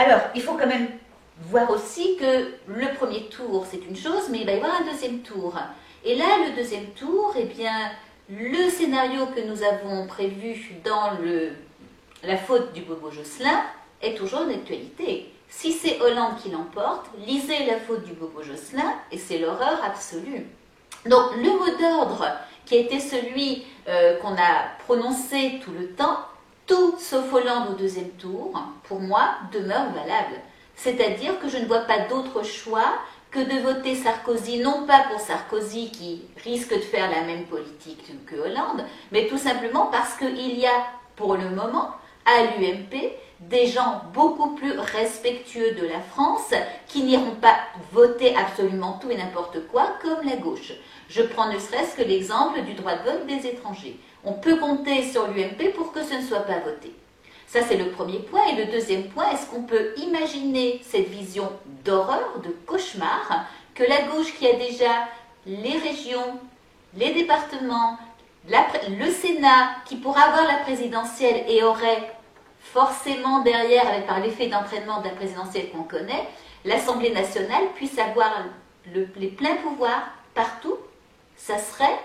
Alors, il faut quand même voir aussi que le premier tour, c'est une chose, mais il va y avoir un deuxième tour. Et là, le deuxième tour, eh bien, le scénario que nous avons prévu dans la faute du Bobo Josselin est toujours d'actualité. Si c'est Hollande qui l'emporte, lisez la faute du Bobo Josselin et c'est l'horreur absolue. Donc, le mot d'ordre qui a été celui qu'on a prononcé tout le temps, tout sauf Hollande au deuxième tour, pour moi, demeure valable. C'est-à-dire que je ne vois pas d'autre choix que de voter Sarkozy, non pas pour Sarkozy qui risque de faire la même politique que Hollande, mais tout simplement parce qu'il y a, pour le moment, à l'UMP, des gens beaucoup plus respectueux de la France qui n'iront pas voter absolument tout et n'importe quoi comme la gauche. Je prends ne serait-ce que l'exemple du droit de vote des étrangers. On peut compter sur l'UMP pour que ce ne soit pas voté. Ça, c'est le premier point. Et le deuxième point, est-ce qu'on peut imaginer cette vision d'horreur, de cauchemar, que la gauche qui a déjà les régions, les départements, le Sénat, qui pourra avoir la présidentielle et aurait forcément derrière, par l'effet d'entraînement de la présidentielle qu'on connaît, l'Assemblée nationale puisse avoir les pleins pouvoirs partout, ça serait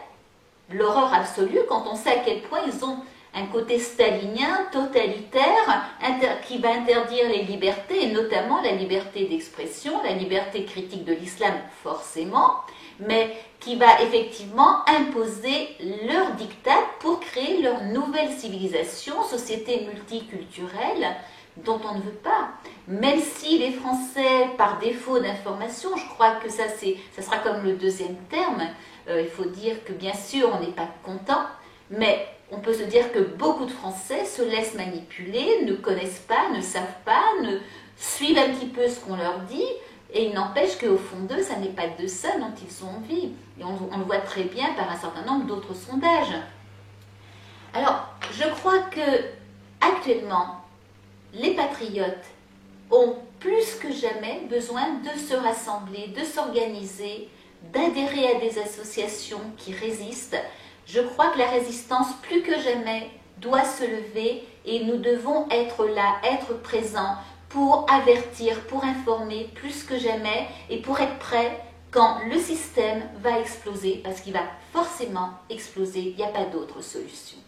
l'horreur absolue quand on sait à quel point ils ont un côté stalinien, totalitaire, qui va interdire les libertés, et notamment la liberté d'expression, la liberté critique de l'islam, forcément, mais qui va effectivement imposer leur diktat pour créer leur nouvelle civilisation, société multiculturelle, dont on ne veut pas. Même si les Français, par défaut d'information, je crois que ça sera comme le deuxième terme, il faut dire que bien sûr on n'est pas content, mais on peut se dire que beaucoup de Français se laissent manipuler, ne connaissent pas, ne savent pas, ne suivent un petit peu ce qu'on leur dit, et il n'empêche qu'au fond d'eux, ça n'est pas de ça dont ils ont envie. Et on le voit très bien par un certain nombre d'autres sondages. Alors, je crois que actuellement, les patriotes ont plus que jamais besoin de se rassembler, de s'organiser, d'adhérer à des associations qui résistent. Je crois que la résistance, plus que jamais, doit se lever et nous devons être là, être présents pour avertir, pour informer plus que jamais et pour être prêts quand le système va exploser, parce qu'il va forcément exploser, il n'y a pas d'autre solution.